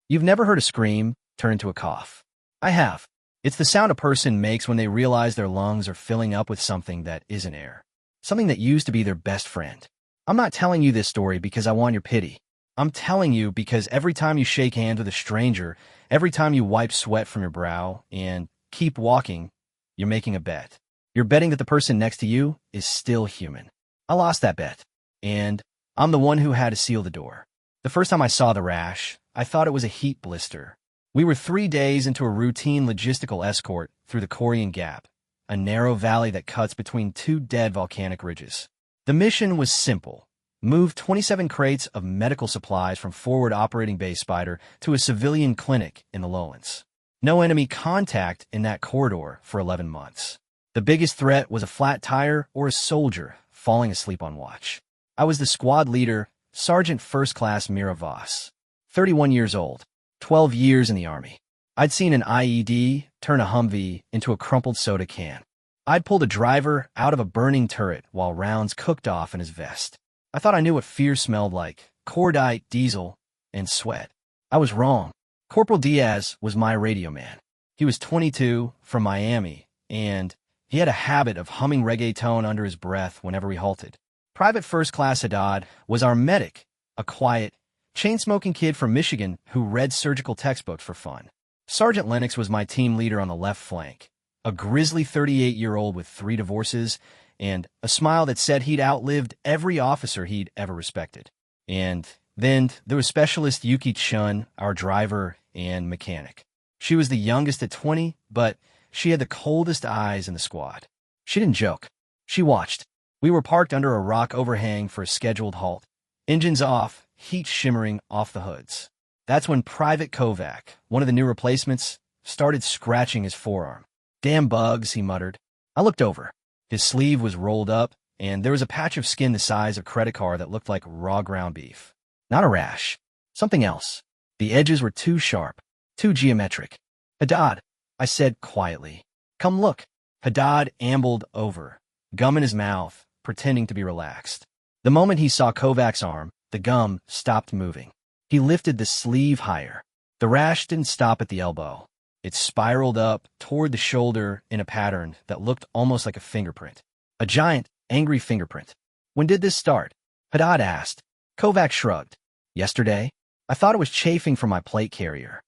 You've never heard a scream turn into a cough. I have. It's the sound a person makes when they realize their lungs are filling up with something that isn't air. Something that used to be their best friend. I'm not telling you this story because I want your pity. I'm telling you because every time you shake hands with a stranger, every time you wipe sweat from your brow and keep walking, you're making a bet. You're betting that the person next to you is still human. I lost that bet, and I'm the one who had to seal the door. The first time I saw the rash, I thought it was a heat blister. We were 3 days into a routine logistical escort through the Korean Gap, a narrow valley that cuts between two dead volcanic ridges. The mission was simple. Move 27 crates of medical supplies from Forward Operating Base Spider to a civilian clinic in the lowlands. No enemy contact in that corridor for 11 months. The biggest threat was a flat tire or a soldier falling asleep on watch. I was the squad leader, Sergeant First Class Mira Voss, 31 years old, 12 years in the Army. I'd seen an IED turn a Humvee into a crumpled soda can. I'd pulled a driver out of a burning turret while rounds cooked off in his vest. I thought I knew what fear smelled like, cordite, diesel, and sweat. I was wrong. Corporal Diaz was my radio man. He was 22, from Miami, and he had a habit of humming reggaeton under his breath whenever we halted. Private First Class Haddad was our medic, a quiet, chain-smoking kid from Michigan who read surgical textbooks for fun. Sergeant Lennox was my team leader on the left flank, a grizzly 38-year-old with 3 divorces and a smile that said he'd outlived every officer he'd ever respected. And then there was Specialist Yuki Chun, our driver and mechanic. She was the youngest at 20, but she had the coldest eyes in the squad. She didn't joke. She watched. We were parked under a rock overhang for a scheduled halt. Engines off, heat shimmering off the hoods. That's when Private Kovac, one of the new replacements, started scratching his forearm. "Damn bugs," he muttered. I looked over. His sleeve was rolled up, and there was a patch of skin the size of a credit card that looked like raw ground beef. Not a rash. Something else. The edges were too sharp, too geometric. "Haddad," I said quietly. "Come look." Haddad ambled over, gum in his mouth, pretending to be relaxed. The moment he saw Kovac's arm, the gum stopped moving. He lifted the sleeve higher. The rash didn't stop at the elbow. It spiraled up toward the shoulder in a pattern that looked almost like a fingerprint. A giant, angry fingerprint. "When did this start?" Haddad asked. Kovac shrugged. "Yesterday. I thought it was chafing from my plate carrier."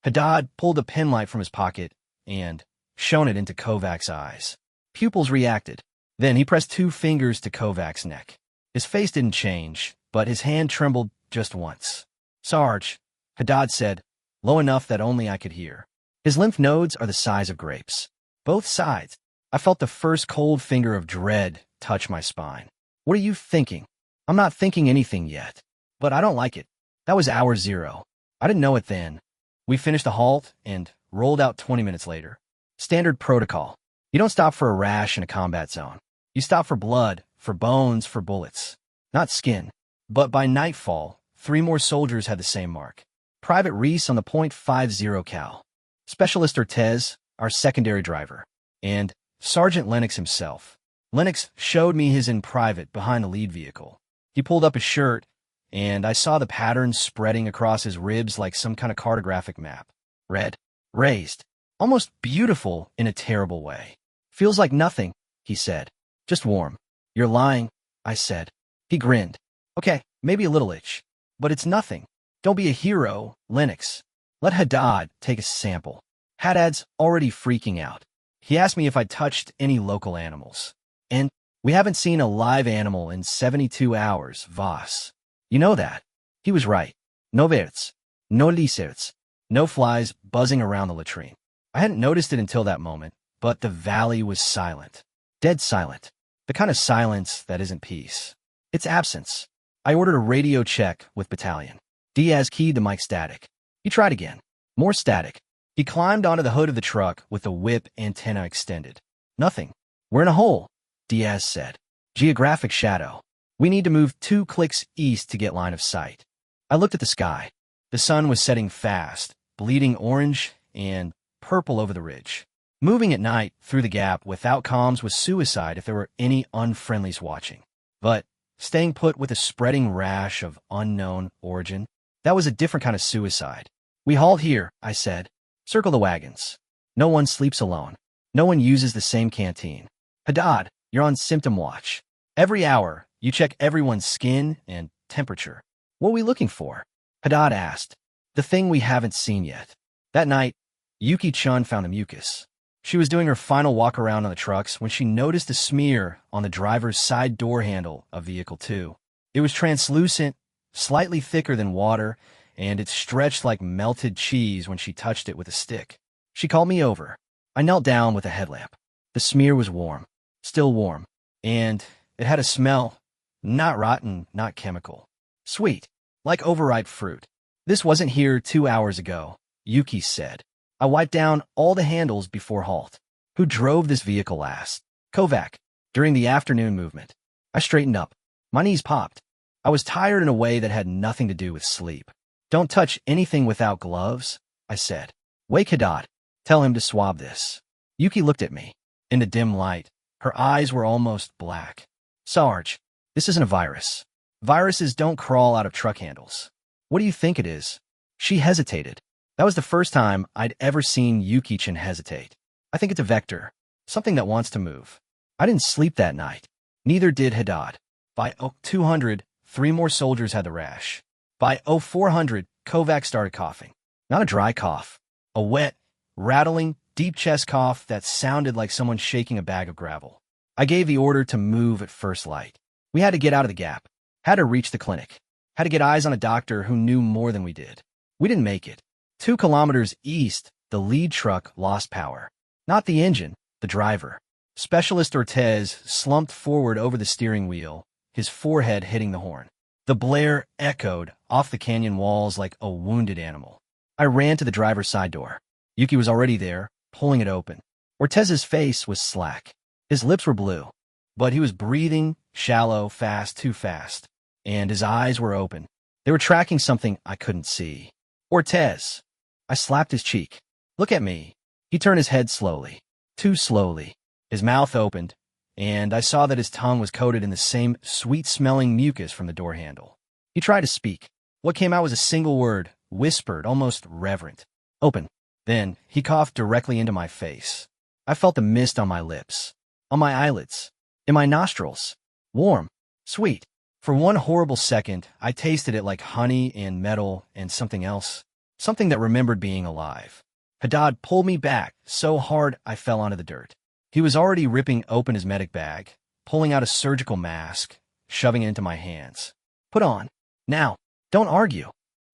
Haddad pulled a penlight from his pocket and shone it into Kovac's eyes. Pupils reacted. Then he pressed 2 fingers to Kovac's neck. His face didn't change, but his hand trembled just once. "Sarge," Haddad said, low enough that only I could hear. His lymph nodes are the size of grapes. Both sides. I felt the first cold finger of dread touch my spine. "What are you thinking?" "I'm not thinking anything yet. But I don't like it." That was hour 0. I didn't know it then. We finished the halt and rolled out 20 minutes later. Standard protocol. You don't stop for a rash in a combat zone. You stop for blood, for bones, for bullets. Not skin. But by nightfall, 3 more soldiers had the same mark. Private Reese on the .50 cal. Specialist Ortez, our secondary driver. And Sergeant Lennox himself. Lennox showed me his in private behind the lead vehicle. He pulled up his shirt, and I saw the patterns spreading across his ribs like some kind of cartographic map. Red. Raised. Almost beautiful in a terrible way. "Feels like nothing," he said. "Just warm." "You're lying," I said. He grinned. "Okay, maybe a little itch. But it's nothing. Don't be a hero, Lennox. Let Haddad take a sample." Haddad's already freaking out. He asked me if I'd touched any local animals. "And we haven't seen a live animal in 72 hours, Voss. You know that." He was right. No birds. No lizards. No flies buzzing around the latrine. I hadn't noticed it until that moment, but the valley was silent. Dead silent. The kind of silence that isn't peace. It's absence. I ordered a radio check with battalion. Diaz keyed the mic static. He tried again. More static. He climbed onto the hood of the truck with the whip antenna extended. "Nothing. We're in a hole," Diaz said. "Geographic shadow. We need to move 2 clicks east to get line of sight." I looked at the sky. The sun was setting fast, bleeding orange and purple over the ridge. Moving at night through the gap without comms was suicide if there were any unfriendlies watching. But staying put with a spreading rash of unknown origin, that was a different kind of suicide. We halt here, I said. Circle the wagons. No one sleeps alone. No one uses the same canteen. Haddad, you're on symptom watch. Every hour, you check everyone's skin and temperature. What are we looking for? Haddad asked. The thing we haven't seen yet. That night, Yuki-chan found a mucus. She was doing her final walk around on the trucks when she noticed a smear on the driver's side door handle of Vehicle 2. It was translucent, slightly thicker than water, and it stretched like melted cheese when she touched it with a stick. She called me over. I knelt down with a headlamp. The smear was warm, still warm, and it had a smell, not rotten, not chemical. Sweet, like overripe fruit. This wasn't here 2 hours ago, Yuki said. I wiped down all the handles before halt. Who drove this vehicle last? Kovac, during the afternoon movement. I straightened up. My knees popped. I was tired in a way that had nothing to do with sleep. Don't touch anything without gloves, I said. Wake Haddad. Tell him to swab this. Yuki looked at me. In the dim light, her eyes were almost black. Sarge, this isn't a virus. Viruses don't crawl out of truck handles. What do you think it is? She hesitated. That was the first time I'd ever seen Yuki-chan hesitate. I think it's a vector, something that wants to move. I didn't sleep that night. Neither did Haddad. By 0200, 3 more soldiers had the rash. By 0400, Kovac started coughing. Not a dry cough. A wet, rattling, deep chest cough that sounded like someone shaking a bag of gravel. I gave the order to move at first light. We had to get out of the gap. Had to reach the clinic. Had to get eyes on a doctor who knew more than we did. We didn't make it. 2 kilometers east, the lead truck lost power. Not the engine, the driver. Specialist Ortez slumped forward over the steering wheel, his forehead hitting the horn. The blare echoed off the canyon walls like a wounded animal. I ran to the driver's side door. Yuki was already there, pulling it open. Ortez's face was slack. His lips were blue, but he was breathing shallow, fast, too fast, and his eyes were open. They were tracking something I couldn't see. Ortez. I slapped his cheek. Look at me. He turned his head slowly, too slowly. His mouth opened, and I saw that his tongue was coated in the same sweet-smelling mucus from the door handle. He tried to speak. What came out was a single word, whispered, almost reverent. Open. Then he coughed directly into my face. I felt the mist on my lips, on my eyelids, in my nostrils. Warm, sweet. For one horrible second, I tasted it like honey and metal and something else. Something that remembered being alive. Haddad pulled me back so hard I fell onto the dirt. He was already ripping open his medic bag, pulling out a surgical mask, shoving it into my hands. Put on. Now. Don't argue.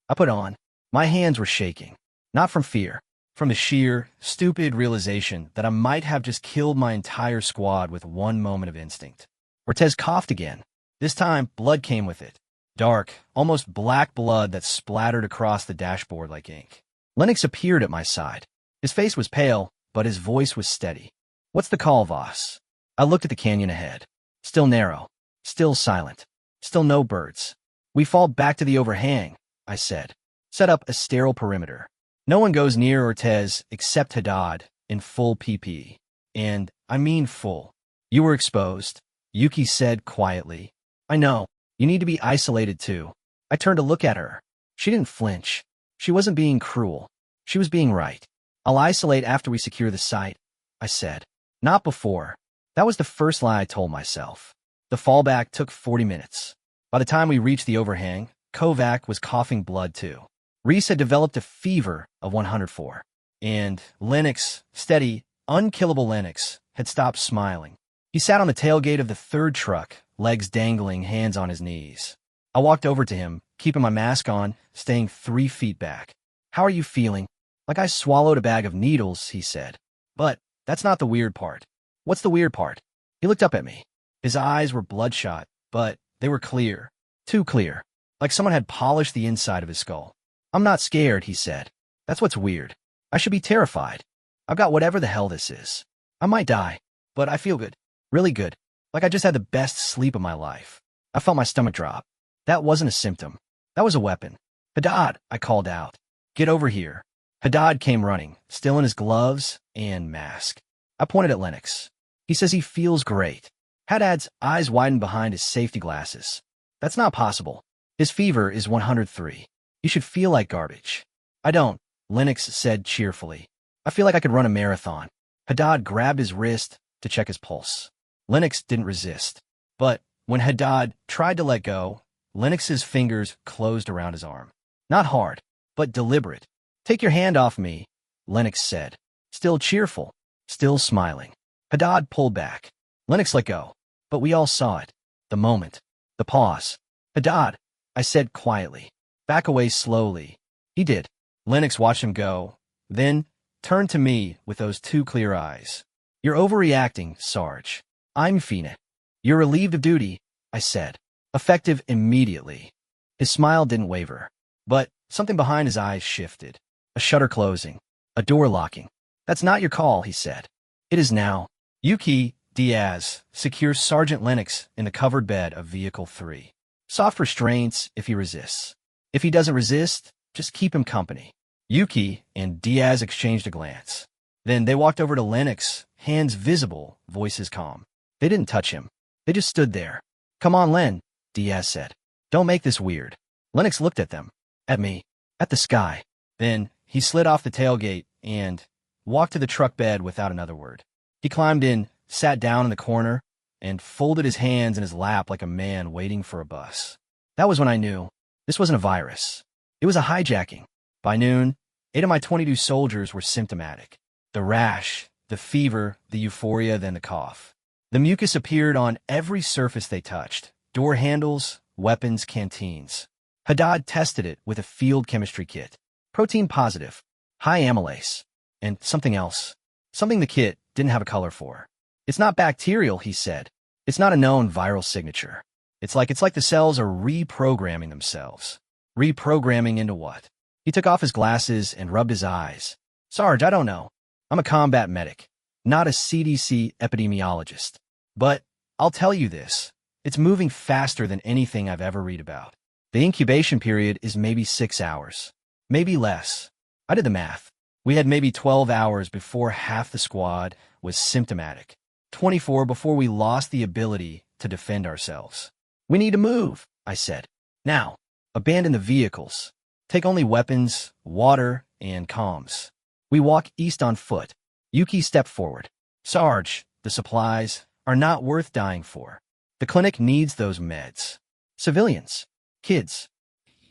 I put on. My hands were shaking. Not from fear. From the sheer, stupid realization that I might have just killed my entire squad with one moment of instinct. Ortez coughed again. This time, blood came with it. Dark, almost black blood that splattered across the dashboard like ink. Lennox appeared at my side. His face was pale, but his voice was steady. What's the call, Voss? I looked at the canyon ahead. Still narrow. Still silent. Still no birds. We fall back to the overhang, I said. Set up a sterile perimeter. No one goes near Ortez except Haddad in full PP. And I mean full. You were exposed, Yuki said quietly. I know. You need to be isolated too. I turned to look at her. She didn't flinch. She wasn't being cruel. She was being right. I'll isolate after we secure the site, I said. Not before. That was the first lie I told myself. The fallback took 40 minutes. By the time we reached the overhang, Kovac was coughing blood too. Reese had developed a fever of 104. And Lennox, steady, unkillable Lennox, had stopped smiling. He sat on the tailgate of the 3rd truck, legs dangling, hands on his knees. I walked over to him, keeping my mask on, staying 3 feet back. How are you feeling? Like I swallowed a bag of needles, he said. But that's not the weird part. What's the weird part? He looked up at me. His eyes were bloodshot, but they were clear. Too clear. Like someone had polished the inside of his skull. I'm not scared, he said. That's what's weird. I should be terrified. I've got whatever the hell this is. I might die, but I feel good. Really good. Like I just had the best sleep of my life. I felt my stomach drop. That wasn't a symptom. That was a weapon. Haddad, I called out. Get over here. Haddad came running, still in his gloves and mask. I pointed at Lennox. He says he feels great. Haddad's eyes widened behind his safety glasses. That's not possible. His fever is 103. You should feel like garbage. I don't, Lennox said cheerfully. I feel like I could run a marathon. Haddad grabbed his wrist to check his pulse. Lennox didn't resist. But when Haddad tried to let go, Lennox's fingers closed around his arm. Not hard, but deliberate. Take your hand off me, Lennox said. Still cheerful, still smiling. Haddad pulled back. Lennox let go. But we all saw it. The moment. The pause. Haddad, I said quietly. Back away slowly. He did. Lennox watched him go, then turned to me with those two clear eyes. You're overreacting, Sarge. I'm Fina. You're relieved of duty, I said. Effective immediately. His smile didn't waver. But something behind his eyes shifted. A shutter closing. A door locking. That's not your call, he said. It is now. Yuki Diaz secures Sergeant Lennox in the covered bed of Vehicle 3. Soft restraints if he resists. If he doesn't resist, just keep him company. Yuki and Diaz exchanged a glance. Then they walked over to Lennox, hands visible, voices calm. They didn't touch him. They just stood there. Come on, Len, Diaz said. Don't make this weird. Lennox looked at them. At me. At the sky. Then he slid off the tailgate and walked to the truck bed without another word. He climbed in, sat down in the corner, and folded his hands in his lap like a man waiting for a bus. That was when I knew. This wasn't a virus. It was a hijacking. By noon, 8 of my 22 soldiers were symptomatic. The rash, the fever, the euphoria, then the cough. The mucus appeared on every surface they touched. Door handles, weapons, canteens. Haddad tested it with a field chemistry kit. Protein positive, high amylase, and something else. Something the kit didn't have a color for. It's not bacterial, he said. It's not a known viral signature. It's like the cells are reprogramming themselves. Reprogramming into what? He took off his glasses and rubbed his eyes. Sarge, I don't know. I'm a combat medic, not a CDC epidemiologist. But I'll tell you this. It's moving faster than anything I've ever read about. The incubation period is maybe 6 hours. Maybe less. I did the math. We had maybe 12 hours before half the squad was symptomatic. 24 before we lost the ability to defend ourselves. We need to move, I said. Now, abandon the vehicles. Take only weapons, water, and comms. We walk east on foot. Yuki stepped forward. Sarge, the supplies are not worth dying for. The clinic needs those meds. Civilians. Kids.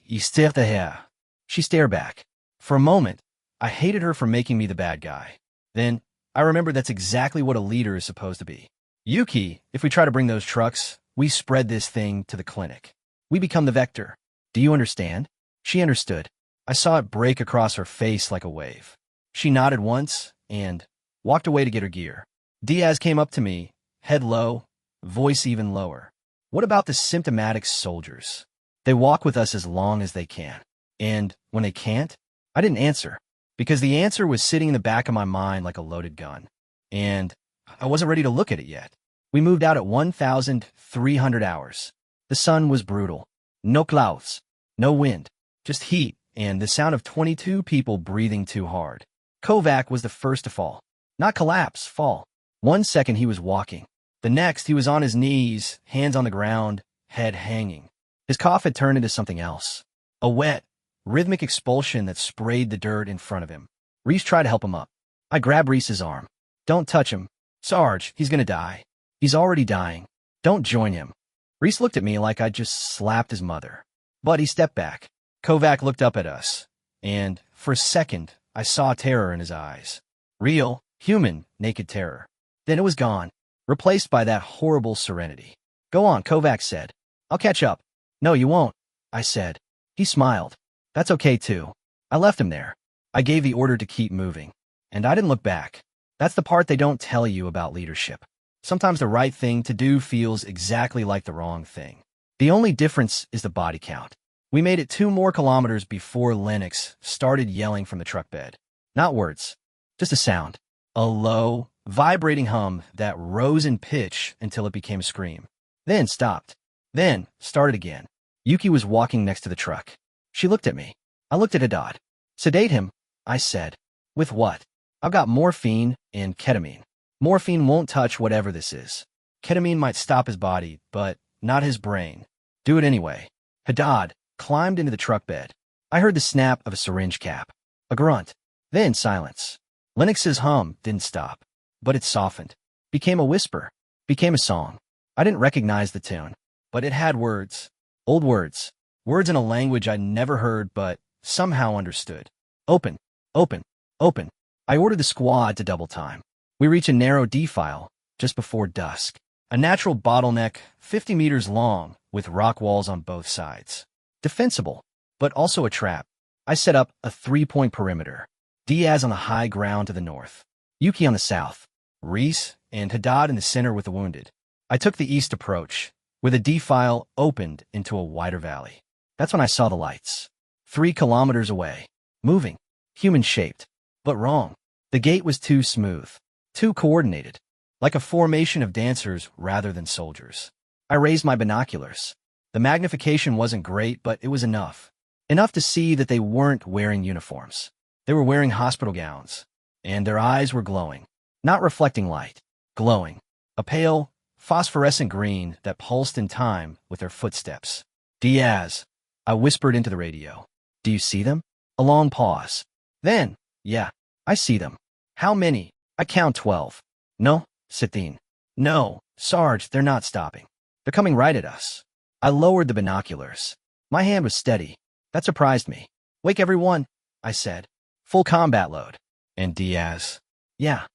You stare at her. She stared back. For a moment, I hated her for making me the bad guy. Then, I remembered that's exactly what a leader is supposed to be. Yuki, if we try to bring those trucks, we spread this thing to the clinic. We become the vector. Do you understand? She understood. I saw it break across her face like a wave. She nodded once and walked away to get her gear. Diaz came up to me, head low, voice even lower. What about the symptomatic soldiers? They walk with us as long as they can. And when they can't, I didn't answer. Because the answer was sitting in the back of my mind like a loaded gun. And I wasn't ready to look at it yet. We moved out at 1,300 hours. The sun was brutal. No clouds. No wind. Just heat and the sound of 22 people breathing too hard. Kovac was the first to fall. Not collapse, fall. 1 second he was walking. The next he was on his knees, hands on the ground, head hanging. His cough had turned into something else. A wet, rhythmic expulsion that sprayed the dirt in front of him. Reese tried to help him up. I grabbed Reese's arm. Don't touch him. Sarge, he's gonna die. He's already dying. Don't join him. Reese looked at me like I'd just slapped his mother. But he stepped back. Kovac looked up at us. And, for a second, I saw terror in his eyes. Real, human, naked terror. Then it was gone. Replaced by that horrible serenity. Go on, Kovac said. I'll catch up. No, you won't, I said. He smiled. That's okay, too. I left him there. I gave the order to keep moving. And I didn't look back. That's the part they don't tell you about leadership. Sometimes the right thing to do feels exactly like the wrong thing. The only difference is the body count. We made it 2 more kilometers before Lennox started yelling from the truck bed. Not words. Just a sound. A low, vibrating hum that rose in pitch until it became a scream. Then stopped. Then started again. Yuki was walking next to the truck. She looked at me. I looked at Haddad. Sedate him, I said. With what? I've got morphine and ketamine. Morphine won't touch whatever this is. Ketamine might stop his body, but not his brain. Do it anyway. Haddad climbed into the truck bed. I heard the snap of a syringe cap. A grunt. Then silence. Lennox's hum didn't stop, but it softened. Became a whisper. Became a song. I didn't recognize the tune, but it had words. Old words. Words in a language I'd never heard but somehow understood. Open. Open. Open. I ordered the squad to double time. We reach a narrow defile just before dusk. A natural bottleneck 50 meters long with rock walls on both sides. Defensible, but also a trap. I set up a 3-point perimeter. Diaz on the high ground to the north. Yuki on the south. Reese and Haddad in the center with the wounded. I took the east approach, where the defile opened into a wider valley. That's when I saw the lights. 3 kilometers away. Moving. Human-shaped. But wrong. The gate was too smooth. Too coordinated. Like a formation of dancers rather than soldiers. I raised my binoculars. The magnification wasn't great, but it was enough. Enough to see that they weren't wearing uniforms. They were wearing hospital gowns. And their eyes were glowing. Not reflecting light. Glowing. A pale, phosphorescent green that pulsed in time with their footsteps. Diaz. I whispered into the radio. Do you see them? A long pause. Then, yeah, I see them. How many? I count 12. No, 16. No, Sarge, they're not stopping. They're coming right at us. I lowered the binoculars. My hand was steady. That surprised me. Wake everyone, I said. Full combat load. And Diaz. Yeah.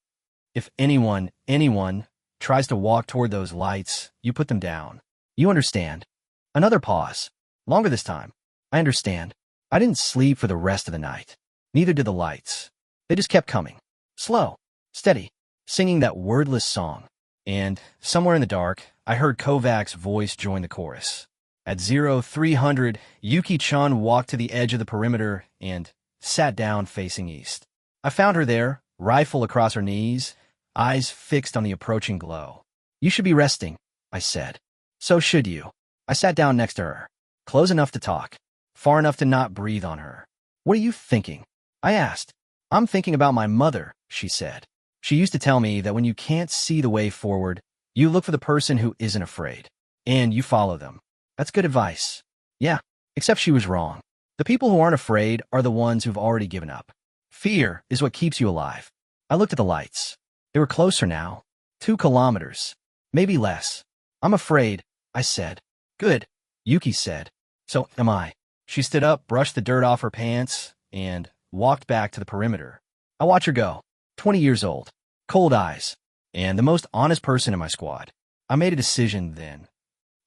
If anyone tries to walk toward those lights, you put them down. You understand. Another pause. Longer this time. I understand. I didn't sleep for the rest of the night. Neither did the lights. They just kept coming. Slow. Steady. Singing that wordless song. And, somewhere in the dark, I heard Kovac's voice join the chorus. At 0300, Yuki-chan walked to the edge of the perimeter and sat down facing east. I found her there, rifle across her knees, eyes fixed on the approaching glow. You should be resting, I said. So should you. I sat down next to her. Close enough to talk. Far enough to not breathe on her. What are you thinking? I asked. I'm thinking about my mother, she said. She used to tell me that when you can't see the way forward, you look for the person who isn't afraid. And you follow them. That's good advice. Yeah, except she was wrong. The people who aren't afraid are the ones who've already given up. Fear is what keeps you alive. I looked at the lights. They were closer now. 2 kilometers. Maybe less. I'm afraid, I said. Good, Yuki said. So am I. She stood up, brushed the dirt off her pants, and walked back to the perimeter. I watched her go. 20 years old. Cold eyes. And the most honest person in my squad. I made a decision then.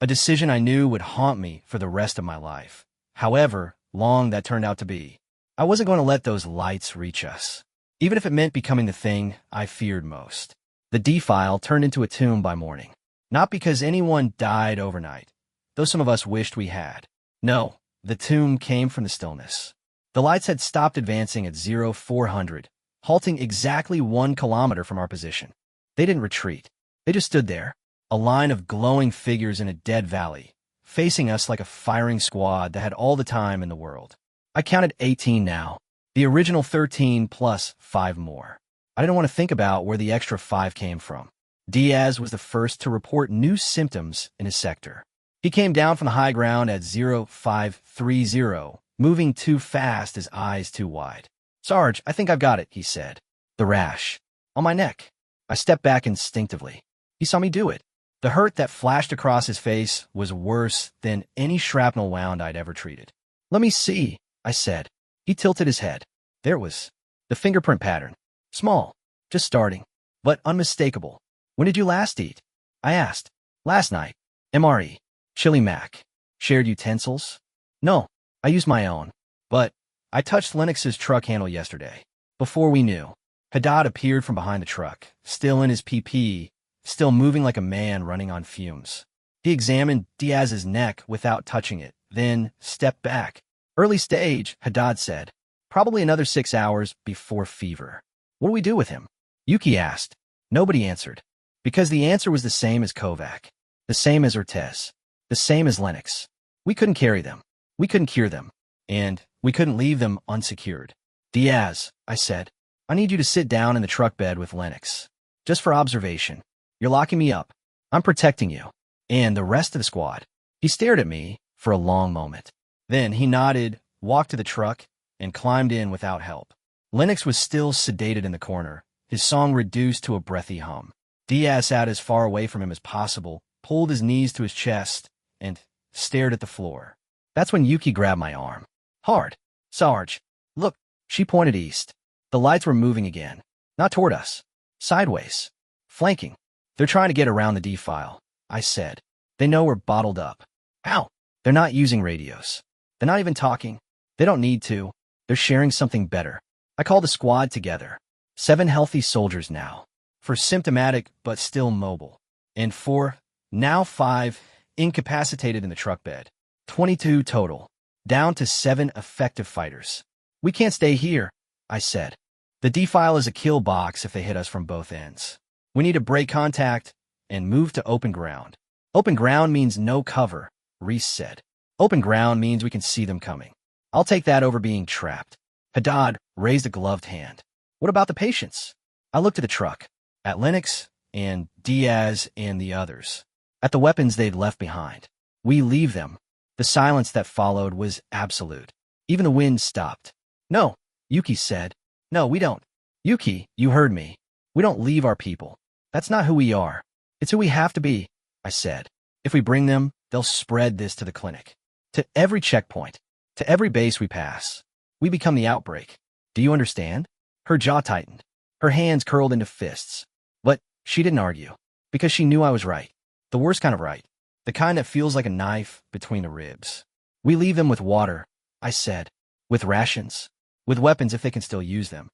A decision I knew would haunt me for the rest of my life. However long that turned out to be. I wasn't going to let those lights reach us. Even if it meant becoming the thing I feared most. The defile turned into a tomb by morning. Not because anyone died overnight, though some of us wished we had. No, the tomb came from the stillness. The lights had stopped advancing at 0400, halting exactly 1 kilometer from our position. They didn't retreat. They just stood there, a line of glowing figures in a dead valley, facing us like a firing squad that had all the time in the world. I counted 18 now, the original 13 plus 5 more. I didn't want to think about where the extra 5 came from. Diaz was the first to report new symptoms in his sector. He came down from the high ground at 0530, moving too fast, his eyes too wide. Sarge, I think I've got it, he said. The rash. On my neck. I stepped back instinctively. He saw me do it. The hurt that flashed across his face was worse than any shrapnel wound I'd ever treated. Let me see, I said. He tilted his head. There it was. The fingerprint pattern. Small. Just starting. But unmistakable. When did you last eat? I asked. Last night. MRE. Chili mac. Shared utensils? No, I used my own. But I touched Lennox's truck handle yesterday. Before we knew. Haddad appeared from behind the truck, still in his PP, still moving like a man running on fumes. He examined Diaz's neck without touching it, then stepped back. Early stage, Haddad said. Probably another 6 hours before fever. What do we do with him? Yuki asked. Nobody answered. Because the answer was the same as Kovac. The same as Ortez. The same as Lennox. We couldn't carry them. We couldn't cure them. And we couldn't leave them unsecured. Diaz, I said. I need you to sit down in the truck bed with Lennox. Just for observation. You're locking me up. I'm protecting you. And the rest of the squad. He stared at me for a long moment. Then he nodded, walked to the truck, and climbed in without help. Lennox was still sedated in the corner, his song reduced to a breathy hum. Diaz sat as far away from him as possible, pulled his knees to his chest, and stared at the floor. That's when Yuki grabbed my arm. Hard. Sarge, look. She pointed east. The lights were moving again. Not toward us. Sideways. Flanking. They're trying to get around the defile, I said. They know we're bottled up. Ow! They're not using radios. They're not even talking. They don't need to. They're sharing something better. I called the squad together. 7 healthy soldiers now. 4 symptomatic but still mobile. And 4, now 5, incapacitated in the truck bed. 22 total. Down to 7 effective fighters. We can't stay here, I said. The defile is a kill box if they hit us from both ends. We need to break contact and move to open ground. Open ground means no cover, Reese said. Open ground means we can see them coming. I'll take that over being trapped. Haddad raised a gloved hand. What about the patients? I looked at the truck, at Lennox and Diaz and the others, at the weapons they'd left behind. We leave them. The silence that followed was absolute. Even the wind stopped. No, Yuki said. No, we don't. Yuki, you heard me. We don't leave our people. That's not who we are. It's who we have to be, I said. If we bring them, they'll spread this to the clinic. To every checkpoint. To every base we pass. We become the outbreak. Do you understand? Her jaw tightened. Her hands curled into fists. But she didn't argue. Because she knew I was right. The worst kind of right. The kind that feels like a knife between the ribs. We leave them with water, I said. With rations. With weapons if they can still use them.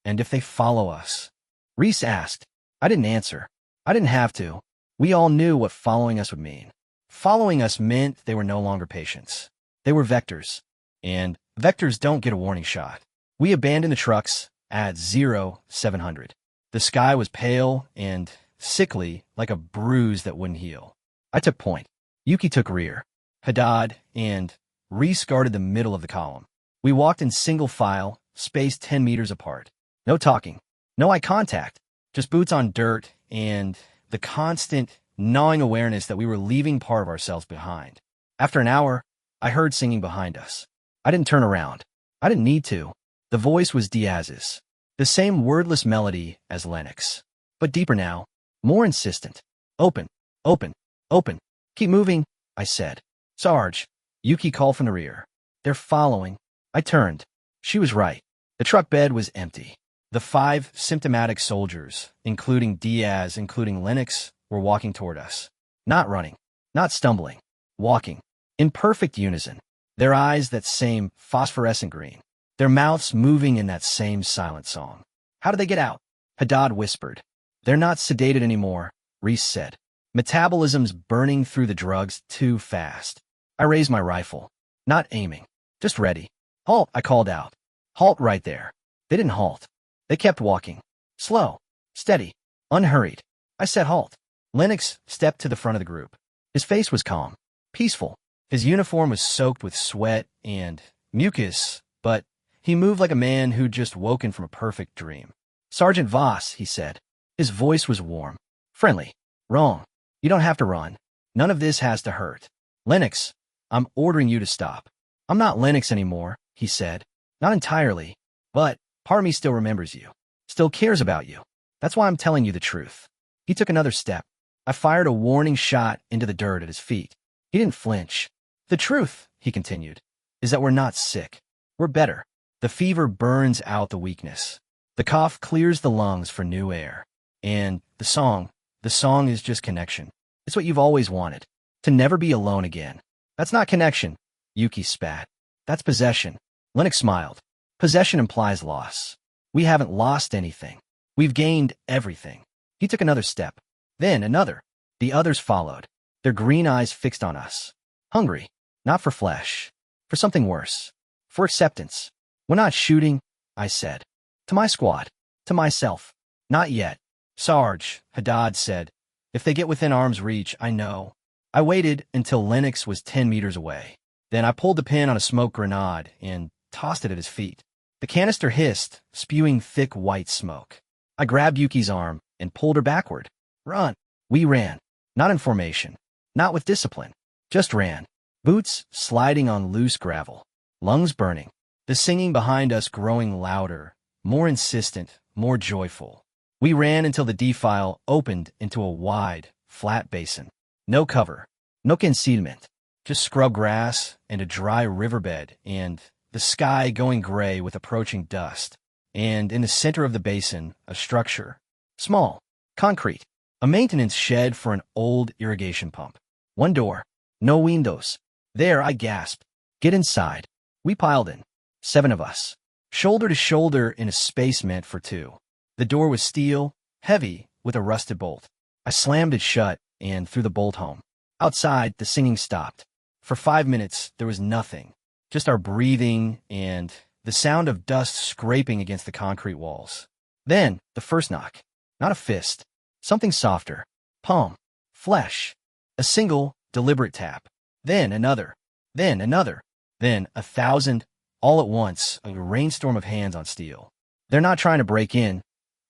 And if they follow us. Reese asked. I didn't answer. I didn't have to. We all knew what following us would mean. Following us meant they were no longer patients. They were vectors. And vectors don't get a warning shot. We abandoned the trucks at 0700. The sky was pale and sickly like a bruise that wouldn't heal. I took point. Yuki took rear. Haddad and Reese guarded the middle of the column. We walked in single file, spaced 10 meters apart. No talking. No eye contact. Just boots on dirt and the constant, gnawing awareness that we were leaving part of ourselves behind. After an hour, I heard singing behind us. I didn't turn around. I didn't need to. The voice was Diaz's. The same wordless melody as Lennox. But deeper now. More insistent. Open. Open. Open. Keep moving, I said. Sarge. Yuki called from the rear. They're following. I turned. She was right. The truck bed was empty. The 5 symptomatic soldiers, including Diaz, including Lennox, were walking toward us. Not running. Not stumbling. Walking. In perfect unison. Their eyes that same phosphorescent green. Their mouths moving in that same silent song. How did they get out? Haddad whispered. They're not sedated anymore, Reese said. Metabolism's burning through the drugs too fast. I raised my rifle. Not aiming. Just ready. Halt, I called out. Halt right there. They didn't halt. They kept walking. Slow. Steady. Unhurried. I said halt. Lennox stepped to the front of the group. His face was calm. Peaceful. His uniform was soaked with sweat and mucus, but he moved like a man who'd just woken from a perfect dream. Sergeant Voss, he said. His voice was warm. Friendly. Wrong. You don't have to run. None of this has to hurt. Lennox, I'm ordering you to stop. I'm not Lennox anymore, he said. Not entirely, but part of me still remembers you. Still cares about you. That's why I'm telling you the truth. He took another step. I fired a warning shot into the dirt at his feet. He didn't flinch. The truth, he continued, is that we're not sick. We're better. The fever burns out the weakness. The cough clears the lungs for new air. And the song is just connection. It's what you've always wanted. To never be alone again. That's not connection, Yuki spat. That's possession. Lennox smiled. Possession implies loss. We haven't lost anything. We've gained everything. He took another step. Then another. The others followed. Their green eyes fixed on us. Hungry. Not for flesh. For something worse. For acceptance. We're not shooting, I said. To my squad. To myself. Not yet. Sarge, Haddad said. If they get within arm's reach, I know. I waited until Lennox was 10 meters away. Then I pulled the pin on a smoke grenade and tossed it at his feet. The canister hissed, spewing thick white smoke. I grabbed Yuki's arm and pulled her backward. Run. We ran. Not in formation. Not with discipline. Just ran. Boots sliding on loose gravel. Lungs burning. the singing behind us growing louder, more insistent, more joyful. We ran until the defile opened into a wide, flat basin. No cover, no concealment, just scrub grass and a dry riverbed and the sky going gray with approaching dust. And in the center of the basin, a structure. Small, concrete, a maintenance shed for an old irrigation pump. One door, no windows. There, I gasped. Get inside. We piled in. 7 of us. Shoulder to shoulder in a space meant for 2. The door was steel, heavy, with a rusted bolt. I slammed it shut and threw the bolt home. Outside, the singing stopped. For 5 minutes, there was nothing. Just our breathing and the sound of dust scraping against the concrete walls. Then, the first knock. Not a fist. Something softer. Palm. Flesh. A single, deliberate tap. Then another. Then another. Then 1,000, all at once, a rainstorm of hands on steel. They're not trying to break in,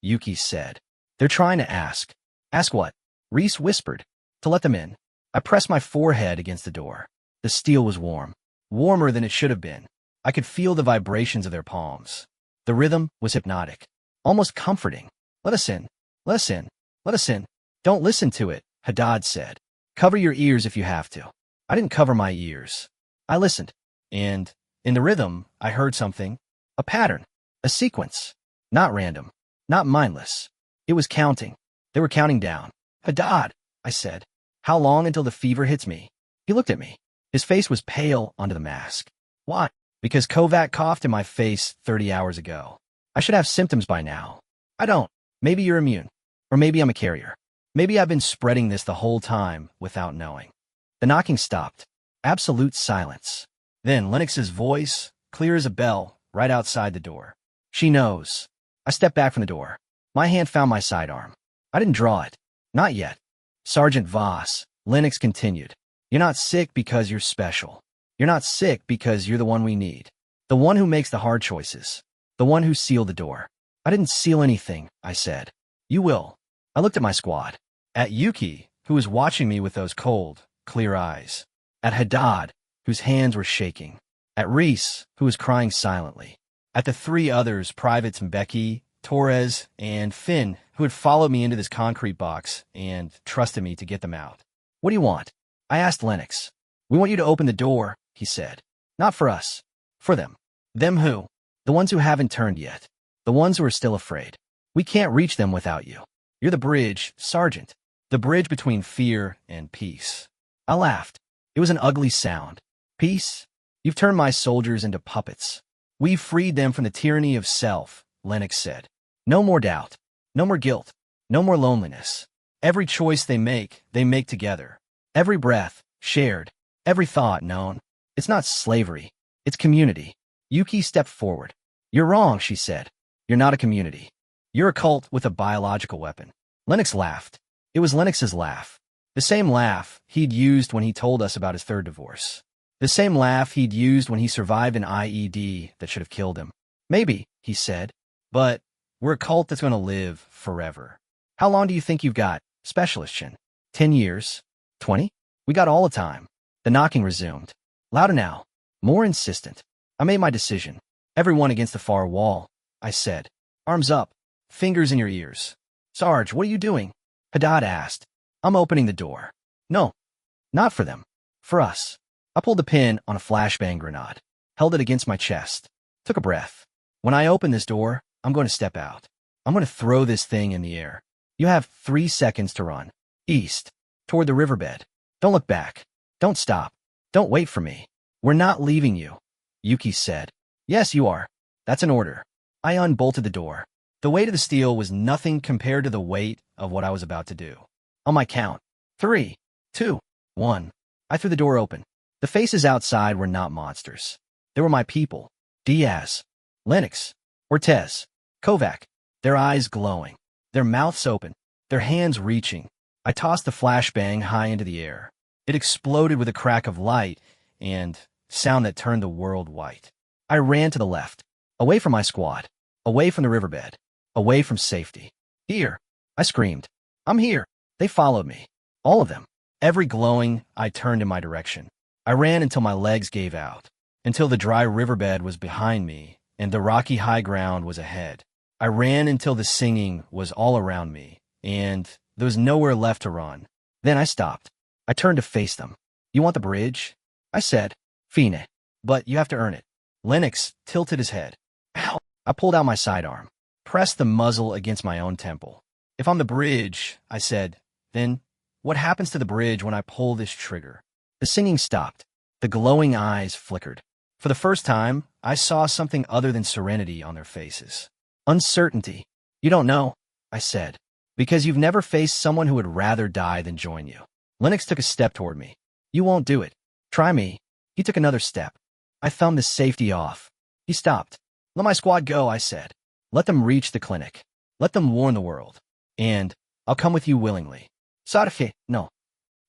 Yuki said. They're trying to ask. Ask what? Reese whispered. To let them in. I pressed my forehead against the door. The steel was warm. Warmer than it should have been. I could feel the vibrations of their palms. The rhythm was hypnotic. Almost comforting. Let us in. Let us in. Let us in. Don't listen to it, Haddad said. Cover your ears if you have to. I didn't cover my ears. I listened. And, in the rhythm, I heard something. A pattern. A sequence. Not random. Not mindless. It was counting. They were counting down. Haddad, I said. How long until the fever hits me? He looked at me. His face was pale under the mask. Why? Because Kovac coughed in my face 30 hours ago. I should have symptoms by now. I don't. Maybe you're immune. Or maybe I'm a carrier. Maybe I've been spreading this the whole time without knowing. The knocking stopped. Absolute silence. Then Lennox's voice, clear as a bell, right outside the door. She knows. I stepped back from the door. My hand found my sidearm. I didn't draw it. Not yet. Sergeant Voss, Lennox continued. You're not sick because you're special. You're not sick because you're the one we need. The one who makes the hard choices. The one who sealed the door. I didn't seal anything, I said. You will. I looked at my squad. At Yuki, who was watching me with those cold, clear eyes. At Haddad, whose hands were shaking. At Reese, who was crying silently. At the 3 others, Privates Mbeki, Torres, and Finn, who had followed me into this concrete box and trusted me to get them out. What do you want? I asked Lennox. We want you to open the door, he said. Not for us. For them. Them who? The ones who haven't turned yet. The ones who are still afraid. We can't reach them without you. You're the bridge, Sergeant. The bridge between fear and peace. I laughed. It was an ugly sound. Peace? You've turned my soldiers into puppets. We've freed them from the tyranny of self, Lennox said. No more doubt. No more guilt. No more loneliness. Every choice they make together. Every breath, shared. Every thought, known. It's not slavery. It's community. Yuki stepped forward. You're wrong, she said. You're not a community. You're a cult with a biological weapon. Lennox laughed. It was Lennox's laugh. The same laugh he'd used when he told us about his 3rd divorce. The same laugh he'd used when he survived an IED that should have killed him. Maybe, he said, but we're a cult that's going to live forever. How long do you think you've got, Specialist Chin? 10 years? 20? We got all the time. The knocking resumed. Louder now. More insistent. I made my decision. Everyone against the far wall, I said. Arms up. Fingers in your ears. Sarge, what are you doing? Haddad asked. I'm opening the door. No. Not for them. For us. I pulled the pin on a flashbang grenade. Held it against my chest. Took a breath. When I open this door, I'm going to step out. I'm going to throw this thing in the air. You have 3 seconds to run. East. Toward the riverbed. Don't look back. Don't stop. Don't wait for me. We're not leaving you, Yuki said. Yes, you are. That's an order. I unbolted the door. The weight of the steel was nothing compared to the weight of what I was about to do. On my count. 3, 2, 1. I threw the door open. The faces outside were not monsters. They were my people. Diaz, Lennox, Ortez, Kovac, their eyes glowing, their mouths open, their hands reaching. I tossed the flashbang high into the air. It exploded with a crack of light and sound that turned the world white. I ran to the left, away from my squad, away from the riverbed, away from safety. Here, I screamed. I'm here. They followed me. All of them. Every glowing, I turned in my direction. I ran until my legs gave out. until the dry riverbed was behind me and the rocky high ground was ahead. I ran until the singing was all around me, and there was nowhere left to run. Then I stopped. I turned to face them. You want the bridge? I said, Fine. But you have to earn it. Lennox tilted his head. Ow! I pulled out my sidearm, pressed the muzzle against my own temple. If I'm the bridge, I said, then what happens to the bridge when I pull this trigger? The singing stopped. The glowing eyes flickered. For the first time, I saw something other than serenity on their faces. Uncertainty. You don't know, I said, because you've never faced someone who would rather die than join you. Lennox took a step toward me. You won't do it. Try me. He took another step. I thumbed the safety off. He stopped. Let my squad go, I said. Let them reach the clinic. Let them warn the world. And I'll come with you willingly. Sarge, no.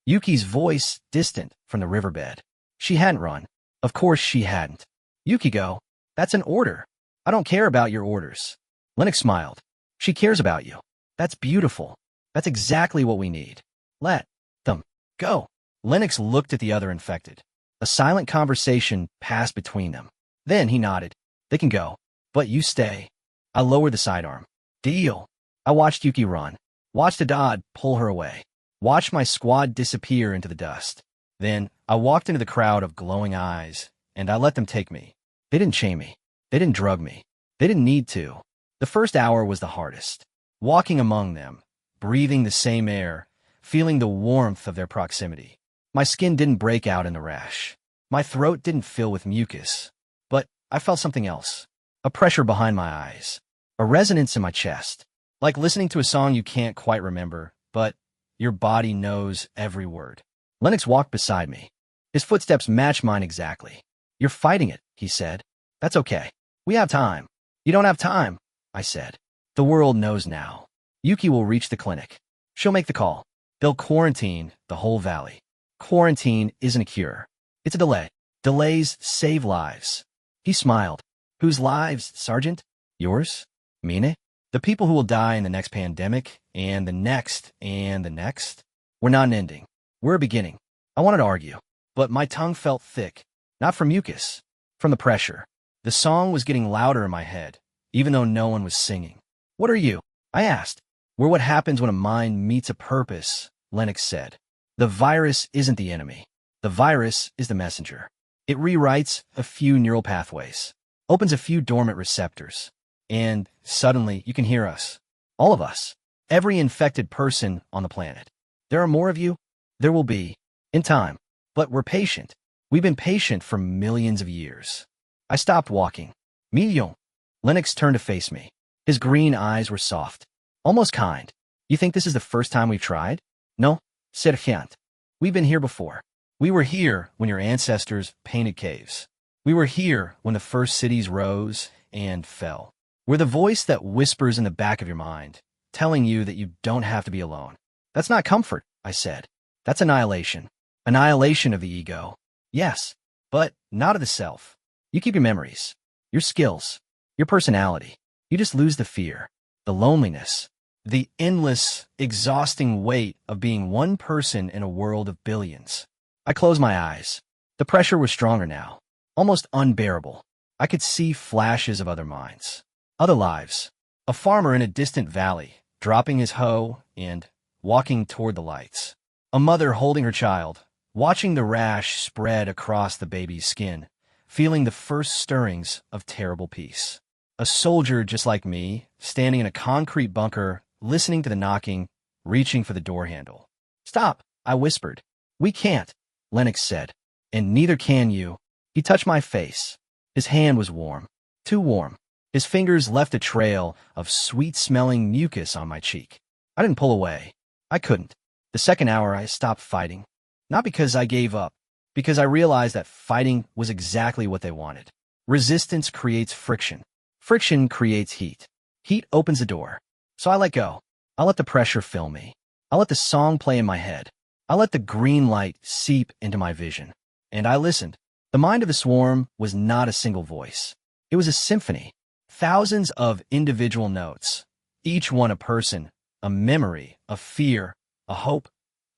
Yuki's voice distant from the riverbed. She hadn't run. Of course she hadn't. Yukiko, that's an order. I don't care about your orders. Lennox smiled. She cares about you. That's beautiful. That's exactly what we need. Let them go. Lennox looked at the other infected. A silent conversation passed between them. Then he nodded. They can go. But you stay. I lowered the sidearm. Deal. I watched Yuki run. Watched Adad pull her away. Watched my squad disappear into the dust. Then I walked into the crowd of glowing eyes, and I let them take me. They didn't chain me. They didn't drug me. They didn't need to. The first hour was the hardest. Walking among them, breathing the same air, feeling the warmth of their proximity. My skin didn't break out in a rash. My throat didn't fill with mucus. But I felt something else. A pressure behind my eyes. A resonance in my chest. Like listening to a song you can't quite remember, but your body knows every word. Lennox walked beside me. His footsteps matched mine exactly. You're fighting it, he said. That's okay. We have time. You don't have time, I said. The world knows now. Yuki will reach the clinic. She'll make the call. They'll quarantine the whole valley. Quarantine isn't a cure. It's a delay. Delays save lives. He smiled. Whose lives, Sergeant? Yours? Mine? The people who will die in the next pandemic, and the next, and the next? We're not an ending. We're a beginning. I wanted to argue, but my tongue felt thick. Not from mucus. From the pressure. The song was getting louder in my head, even though no one was singing. What are you? I asked. We're what happens when a mind meets a purpose, Lennox said. The virus isn't the enemy. The virus is the messenger. It rewrites a few neural pathways, opens a few dormant receptors, and suddenly you can hear us. All of us. Every infected person on the planet. There are more of you. There will be. In time. But we're patient. We've been patient for millions of years. I stopped walking. Million. Lennox turned to face me. His green eyes were soft. Almost kind. You think this is the first time we've tried? No, Sergeant. We've been here before. We were here when your ancestors painted caves. We were here when the first cities rose and fell. We're the voice that whispers in the back of your mind, telling you that you don't have to be alone. That's not comfort, I said. That's annihilation. Annihilation of the ego. Yes, but not of the self. You keep your memories, your skills, your personality. You just lose the fear, the loneliness, the endless, exhausting weight of being one person in a world of billions. I closed my eyes. The pressure was stronger now, almost unbearable. I could see flashes of other minds, other lives. A farmer in a distant valley, dropping his hoe and walking toward the lights. A mother holding her child, watching the rash spread across the baby's skin, feeling the first stirrings of terrible peace. A soldier just like me, standing in a concrete bunker, listening to the knocking, reaching for the door handle. Stop, I whispered. We can't, Lennox said. And neither can you. He touched my face. His hand was warm, too warm. His fingers left a trail of sweet-smelling mucus on my cheek. I didn't pull away. I couldn't. The second hour, I stopped fighting. Not because I gave up, because I realized that fighting was exactly what they wanted. Resistance creates friction. Friction creates heat. Heat opens the door. So I let go. I let the pressure fill me. I let the song play in my head. I let the green light seep into my vision. And I listened. The mind of the swarm was not a single voice. It was a symphony. Thousands of individual notes. Each one a person, a memory, a fear, a hope,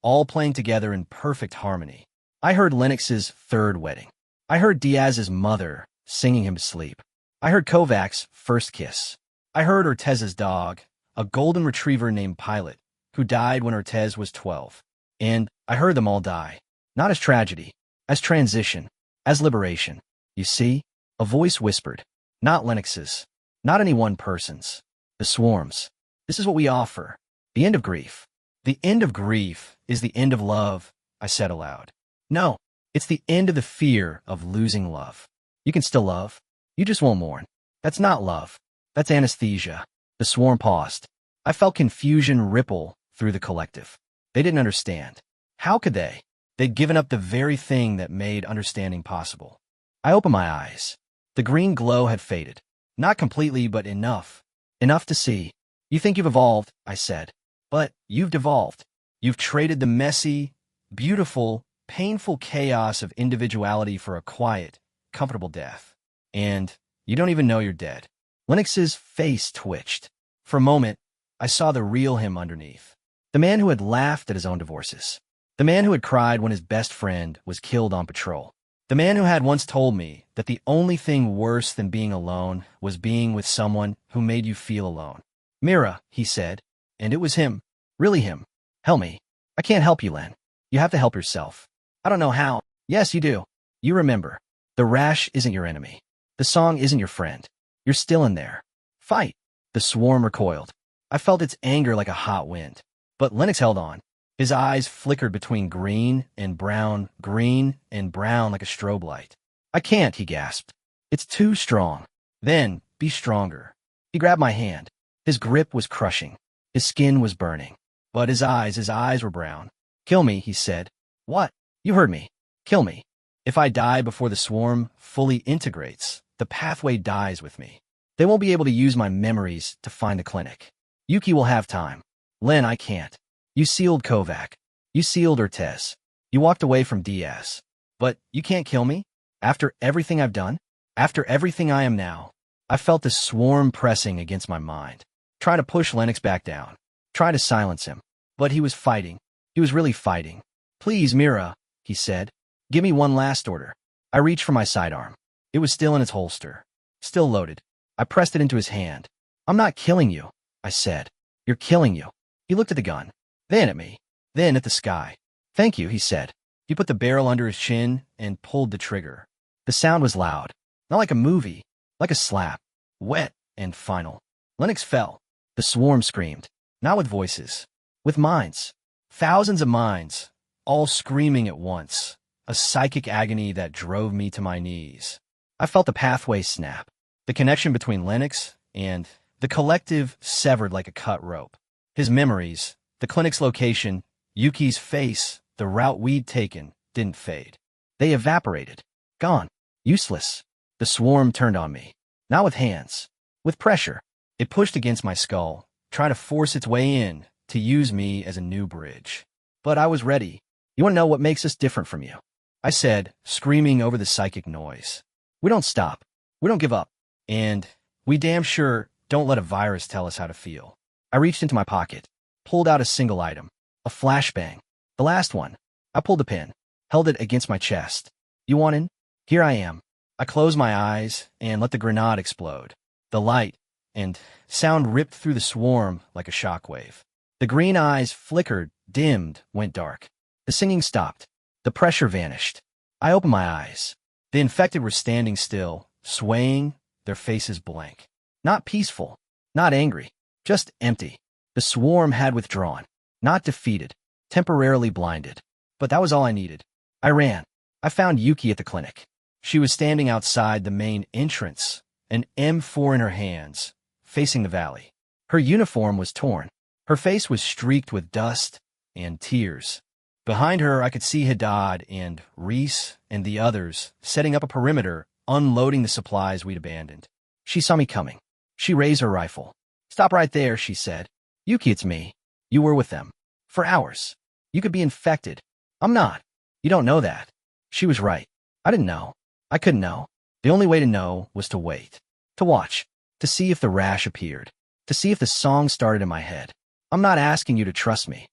all playing together in perfect harmony. I heard Lennox's third wedding. I heard Diaz's mother singing him to sleep. I heard Kovac's first kiss. I heard Ortez's dog, a golden retriever named Pilot, who died when Ortez was 12. And I heard them all die. Not as tragedy, as transition, as liberation. You see? A voice whispered. Not Lennox's. Not any one person's. The swarm's. This is what we offer. The end of grief. The end of grief is the end of love, I said aloud. No, it's the end of the fear of losing love. You can still love. You just won't mourn. That's not love. That's anesthesia. The swarm paused. I felt confusion ripple through the collective. They didn't understand. How could they? They'd given up the very thing that made understanding possible. I opened my eyes. The green glow had faded. Not completely, but enough. Enough to see. You think you've evolved, I said. But you've devolved. You've traded the messy, beautiful, painful chaos of individuality for a quiet, comfortable death. And you don't even know you're dead. Lennox's face twitched. For a moment, I saw the real him underneath. The man who had laughed at his own divorces. The man who had cried when his best friend was killed on patrol. The man who had once told me that the only thing worse than being alone was being with someone who made you feel alone. Mira, he said. And it was him. Really him. Help me. I can't help you, Len. You have to help yourself. I don't know how. Yes, you do. You remember. The rash isn't your enemy. The song isn't your friend. You're still in there. Fight. The swarm recoiled. I felt its anger like a hot wind. But Lennox held on. His eyes flickered between green and brown like a strobe light. I can't, he gasped. It's too strong. Then, be stronger. He grabbed my hand. His grip was crushing. His skin was burning. But his eyes were brown. Kill me, he said. What? You heard me. Kill me. If I die before the swarm fully integrates, the pathway dies with me. They won't be able to use my memories to find the clinic. Yuki will have time. Len, I can't. You sealed Kovac. You sealed Ortez. You walked away from Diaz. But you can't kill me? After everything I've done? After everything I am now? I felt the swarm pressing against my mind, trying to push Lennox back down, trying to silence him. But he was fighting. He was really fighting. Please, Mira, he said. Give me one last order. I reached for my sidearm. It was still in its holster. Still loaded. I pressed it into his hand. I'm not killing you, I said. You're killing you. He looked at the gun. Then at me. Then at the sky. Thank you, he said. He put the barrel under his chin and pulled the trigger. The sound was loud. Not like a movie. Like a slap. Wet and final. Lennox fell. The swarm screamed. Not with voices. With minds. Thousands of minds. All screaming at once. A psychic agony that drove me to my knees. I felt the pathway snap. The connection between Lennox and the collective severed like a cut rope. His memories, the clinic's location, Yuki's face, the route we'd taken, didn't fade. They evaporated. Gone. Useless. The swarm turned on me. Not with hands. With pressure. It pushed against my skull, trying to force its way in, to use me as a new bridge. But I was ready. You want to know what makes us different from you? I said, screaming over the psychic noise. We don't stop. We don't give up. And we damn sure don't let a virus tell us how to feel. I reached into my pocket, pulled out a single item. A flashbang. The last one. I pulled the pin, held it against my chest. You want in? Here I am. I closed my eyes and let the grenade explode. The light and sound ripped through the swarm like a shockwave. The green eyes flickered, dimmed, went dark. The singing stopped. The pressure vanished. I opened my eyes. The infected were standing still, swaying, their faces blank. Not peaceful, not angry, just empty. The swarm had withdrawn, not defeated, temporarily blinded. But that was all I needed. I ran. I found Yuki at the clinic. She was standing outside the main entrance, an M4 in her hands, facing the valley. Her uniform was torn. Her face was streaked with dust and tears. Behind her, I could see Haddad and Reese and the others setting up a perimeter, unloading the supplies we'd abandoned. She saw me coming. She raised her rifle. Stop right there, she said. Yuki, it's me. You were with them. For hours. You could be infected. I'm not. You don't know that. She was right. I didn't know. I couldn't know. The only way to know was to wait. To watch. To see if the rash appeared. To see if the song started in my head. I'm not asking you to trust me,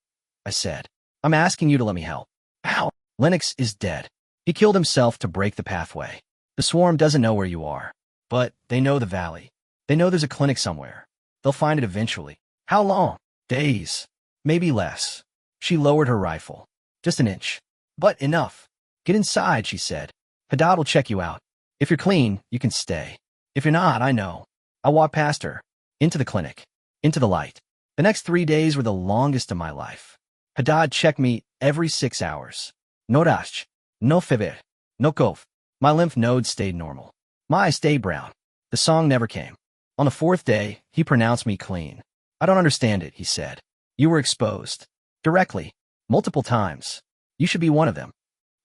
I said. I'm asking you to let me help. How? Lennox is dead. He killed himself to break the pathway. The swarm doesn't know where you are, but they know the valley. They know there's a clinic somewhere. They'll find it eventually. How long? Days. Maybe less. She lowered her rifle. Just an inch. But enough. Get inside, she said. Haddad will check you out. If you're clean, you can stay. If you're not, I know. I walked past her. Into the clinic. Into the light. The next 3 days were the longest of my life. Haddad checked me every 6 hours. No rash. No fever. No cough. My lymph nodes stayed normal. My eyes stayed brown. The song never came. On the 4th day, he pronounced me clean. I don't understand it, he said. You were exposed. Directly. Multiple times. You should be one of them.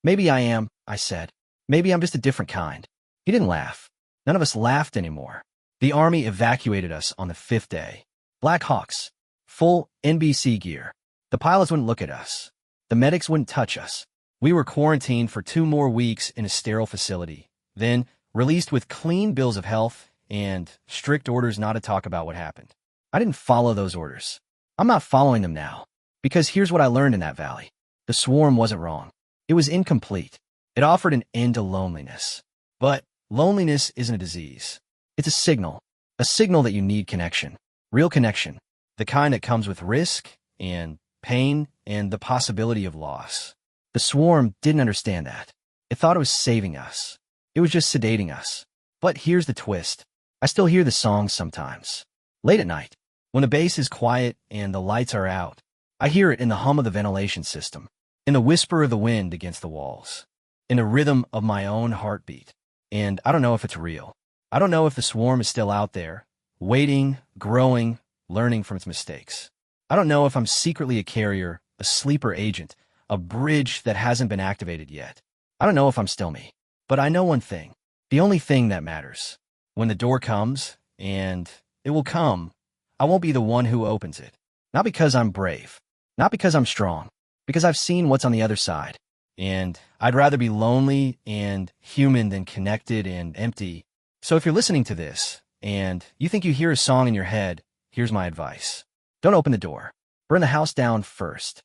Maybe I am, I said. Maybe I'm just a different kind. He didn't laugh. None of us laughed anymore. The army evacuated us on the 5th day. Black Hawks. Full NBC gear. The pilots wouldn't look at us. The medics wouldn't touch us. We were quarantined for 2 more weeks in a sterile facility, then released with clean bills of health and strict orders not to talk about what happened. I didn't follow those orders. I'm not following them now, because here's what I learned in that valley. The swarm wasn't wrong. It was incomplete. It offered an end to loneliness. But loneliness isn't a disease. It's a signal that you need connection, real connection, the kind that comes with risk and pain and the possibility of loss. The swarm didn't understand that. It thought it was saving us. It was just sedating us. But here's the twist. I still hear the songs sometimes. Late at night, when the base is quiet and the lights are out, I hear it in the hum of the ventilation system, in the whisper of the wind against the walls, in the rhythm of my own heartbeat. And I don't know if it's real. I don't know if the swarm is still out there, waiting, growing, learning from its mistakes. I don't know if I'm secretly a carrier, a sleeper agent, a bridge that hasn't been activated yet. I don't know if I'm still me. But I know one thing, the only thing that matters. When the door comes, and it will come, I won't be the one who opens it. Not because I'm brave, not because I'm strong, because I've seen what's on the other side. And I'd rather be lonely and human than connected and empty. So if you're listening to this, and you think you hear a song in your head, here's my advice. Don't open the door. Burn the house down first.